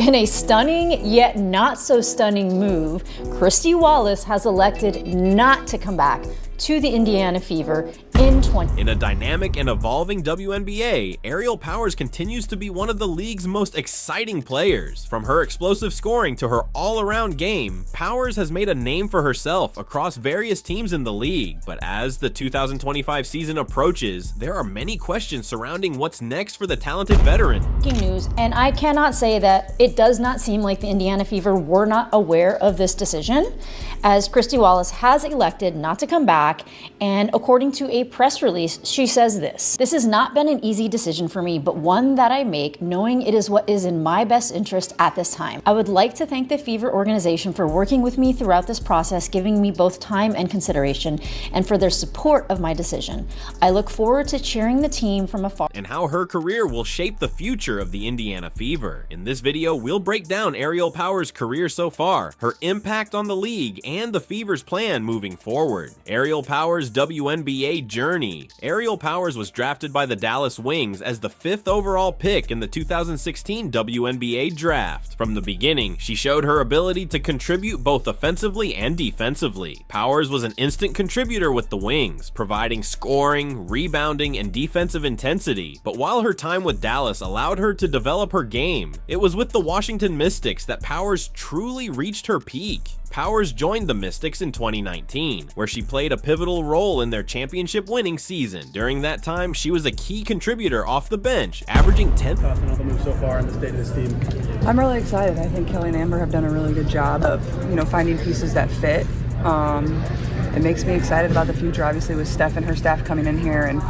In a stunning yet not so stunning move, Christy Wallace has elected not to come back to the Indiana Fever in a dynamic and evolving WNBA, Aerial Powers continues to be one of the league's most exciting players. From her explosive scoring to her all-around game, Powers has made a name for herself across various teams in the league. But as the 2025 season approaches, there are many questions surrounding what's next for the talented veteran. News, and I cannot say that it does not seem like the Indiana Fever were not aware of this decision, as Christy Wallace has elected not to come back, and according to a press release, she says this: "This has not been an easy decision for me, but one that I make knowing it is what is in my best interest at this time. I would like to thank the Fever organization for working with me throughout this process, giving me both time and consideration, and for their support of my decision. I look forward to cheering the team from afar." And how her career will shape the future of the Indiana Fever. In this video, we'll break down Aerial Powers' career so far, her impact on the league, and the Fever's plan moving forward. Aerial Powers' WNBA journey. Aerial Powers was drafted by the Dallas Wings as the 5th overall pick in the 2016 WNBA draft. From the beginning, she showed her ability to contribute both offensively and defensively. Powers was an instant contributor with the Wings, providing scoring, rebounding, and defensive intensity. But while her time with Dallas allowed her to develop her game, it was with the Washington Mystics that Powers truly reached her peak. Powers joined the Mystics in 2019, where she played a pivotal role in their championship-winning season. During that time, she was a key contributor off the bench, averaging 10. Talking on the move so far in the state of this team. I'm really excited. I think Kelly and Amber have done a really good job of, finding pieces that fit. It makes me excited about the future, obviously, with Steph and her staff coming in here, and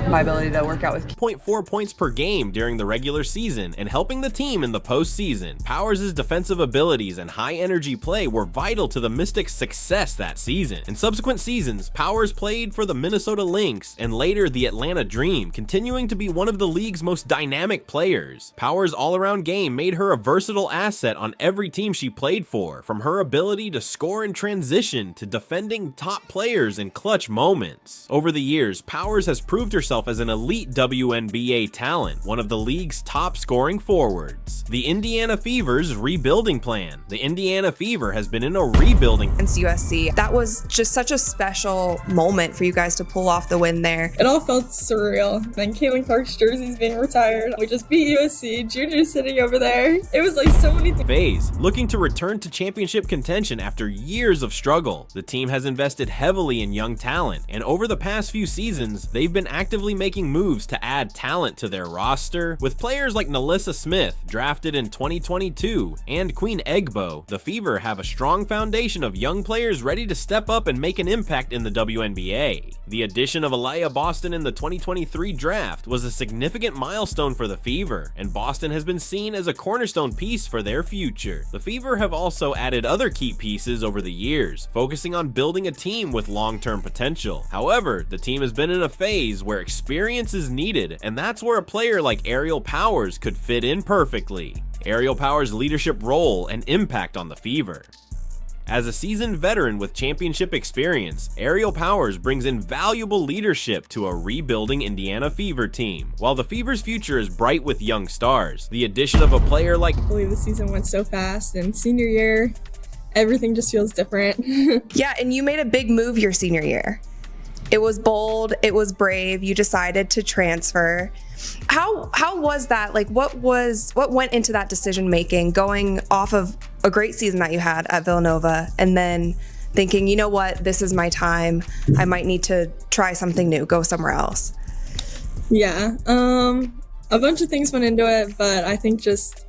my ability to work out with 0.4 points per game during the regular season and helping the team in the postseason. Powers' defensive abilities and high energy play were vital to the Mystics' success that season. In subsequent seasons, Powers played for the Minnesota Lynx and later the Atlanta Dream, continuing to be one of the league's most dynamic players. Powers' all-around game made her a versatile asset on every team she played for, from her ability to score in transition to defending top players in clutch moments. Over the years, Powers has proved herself as an elite WNBA talent, one of the league's top scoring forwards. The Indiana Fever's rebuilding plan. The Indiana Fever has been in a rebuilding against USC. That was just such a special moment for you guys to pull off the win there. It all felt surreal. Then Caitlin Clark's jersey's being retired. We just beat USC. Junior's sitting over there. It was like so many phase, looking to return to championship contention after years of struggle. The team has invested heavily in young talent, and over the past few seasons, they've been actively making moves to add talent to their roster. With players like Nalissa Smith, drafted in 2022, and Queen Egbo, the Fever have a strong foundation of young players ready to step up and make an impact in the WNBA. The addition of Aliyah Boston in the 2023 draft was a significant milestone for the Fever, and Boston has been seen as a cornerstone piece for their future. The Fever have also added other key pieces over the years, focusing on building a team with long-term potential. However, the team has been in a phase where experience is needed, and that's where a player like Aerial Powers could fit in perfectly. Aerial Powers' leadership role and impact on the Fever. As a seasoned veteran with championship experience, Aerial Powers brings invaluable leadership to a rebuilding Indiana Fever team. While the Fever's future is bright with young stars, the addition of a player like I believe the season went so fast, and senior year, everything just feels different. Yeah, and you made a big move your senior year. It was bold, it was brave, you decided to transfer. How was that? Like, what went into that decision making, going off of a great season that you had at Villanova and then thinking, you know what, this is my time, I might need to try something new, go somewhere else? Yeah, a bunch of things went into it, but I think just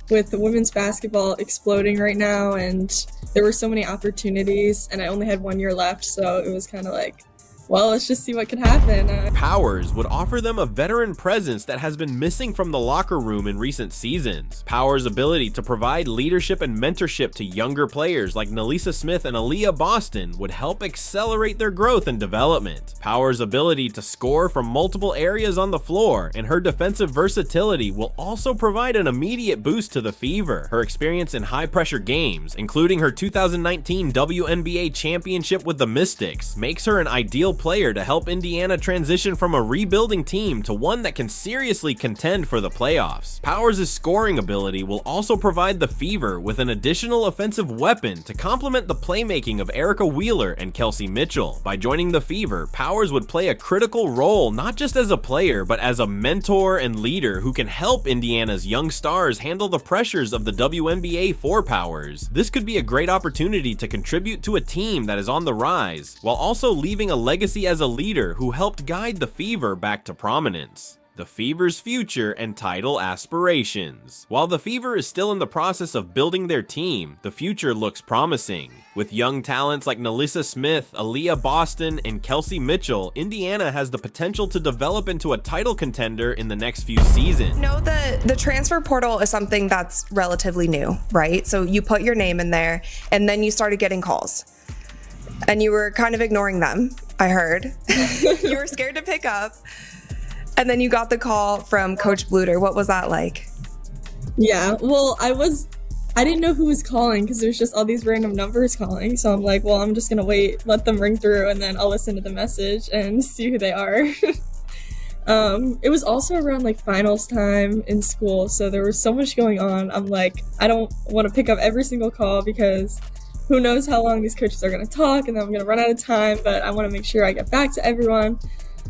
with the women's basketball exploding right now, and there were so many opportunities, and I only had 1 year left, so it was kind of like, well, let's just see what could happen. Powers would offer them a veteran presence that has been missing from the locker room in recent seasons. Powers' ability to provide leadership and mentorship to younger players like Nalissa Smith and Aliyah Boston would help accelerate their growth and development. Powers' ability to score from multiple areas on the floor and her defensive versatility will also provide an immediate boost to the Fever. Her experience in high-pressure games, including her 2019 WNBA championship with the Mystics, makes her an ideal player to help Indiana transition from a rebuilding team to one that can seriously contend for the playoffs. Powers' scoring ability will also provide the Fever with an additional offensive weapon to complement the playmaking of Erica Wheeler and Kelsey Mitchell. By joining the Fever, Powers would play a critical role not just as a player, but as a mentor and leader who can help Indiana's young stars handle the pressures of the WNBA for Powers. This could be a great opportunity to contribute to a team that is on the rise, while also leaving a legacy as a leader who helped guide the Fever back to prominence. The Fever's future and title aspirations. While the Fever is still in the process of building their team, the future looks promising. With young talents like Nalissa Smith, Aaliyah Boston, and Kelsey Mitchell, Indiana has the potential to develop into a title contender in the next few seasons. No, the transfer portal is something that's relatively new, right? So you put your name in there, and then you started getting calls. And you were kind of ignoring them, I heard. You were scared to pick up. And then you got the call from Coach Bluter. What was that like? Yeah, well, I didn't know who was calling because there's just all these random numbers calling. So I'm like, well, I'm just going to wait, let them ring through, and then I'll listen to the message and see who they are. It was also around like finals time in school. So there was so much going on. I'm like, I don't want to pick up every single call because who knows how long these coaches are going to talk, and then I'm going to run out of time, but I want to make sure I get back to everyone.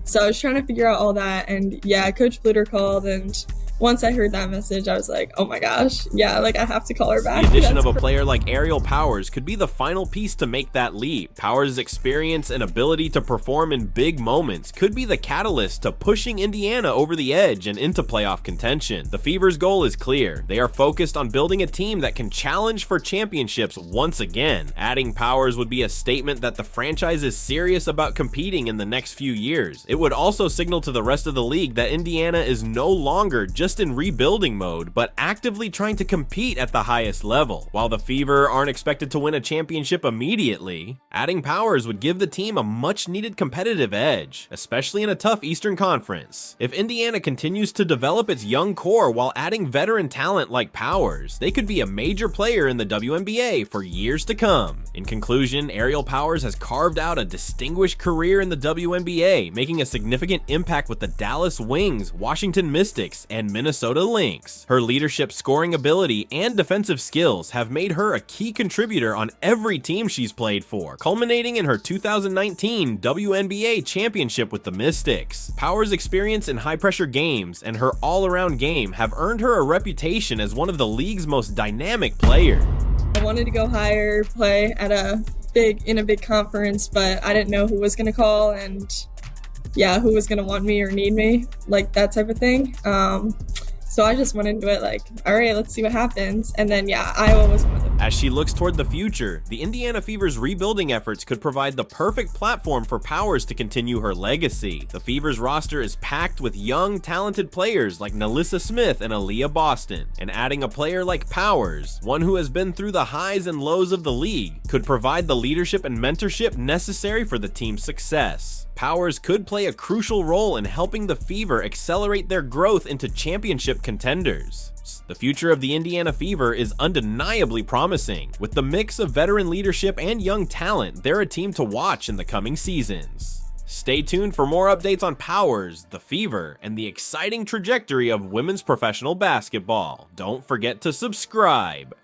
So I was trying to figure out all that, and yeah, Coach Bluter called, and once I heard that message, I was like, oh my gosh, yeah, like I have to call her back. The addition of a player like Ariel Powers could be the final piece to make that leap. Powers' experience and ability to perform in big moments could be the catalyst to pushing Indiana over the edge and into playoff contention. The Fever's goal is clear. They are focused on building a team that can challenge for championships once again. Adding Powers would be a statement that the franchise is serious about competing in the next few years. It would also signal to the rest of the league that Indiana is no longer just in rebuilding mode, but actively trying to compete at the highest level. While the Fever aren't expected to win a championship immediately, adding Powers would give the team a much needed competitive edge, especially in a tough Eastern Conference. If Indiana continues to develop its young core while adding veteran talent like Powers, they could be a major player in the WNBA for years to come. In conclusion, Ariel Powers has carved out a distinguished career in the WNBA, making a significant impact with the Dallas Wings, Washington Mystics, and Minnesota Lynx. Her leadership, scoring ability, and defensive skills have made her a key contributor on every team she's played for, culminating in her 2019 WNBA championship with the Mystics. Powers' experience in high-pressure games and her all-around game have earned her a reputation as one of the league's most dynamic players. I wanted to go higher, play at in a big conference, but I didn't know who was going to call and yeah, who was going to want me or need me, like that type of thing. So I just went into it like, all right, let's see what happens. And then, yeah, Iowa was one of them. As she looks toward the future, the Indiana Fever's rebuilding efforts could provide the perfect platform for Powers to continue her legacy. The Fever's roster is packed with young, talented players like Nalissa Smith and Aaliyah Boston, and adding a player like Powers, one who has been through the highs and lows of the league, could provide the leadership and mentorship necessary for the team's success. Powers could play a crucial role in helping the Fever accelerate their growth into championship contenders. The future of the Indiana Fever is undeniably promising. With the mix of veteran leadership and young talent, they're a team to watch in the coming seasons. Stay tuned for more updates on Powers, the Fever, and the exciting trajectory of women's professional basketball. Don't forget to subscribe.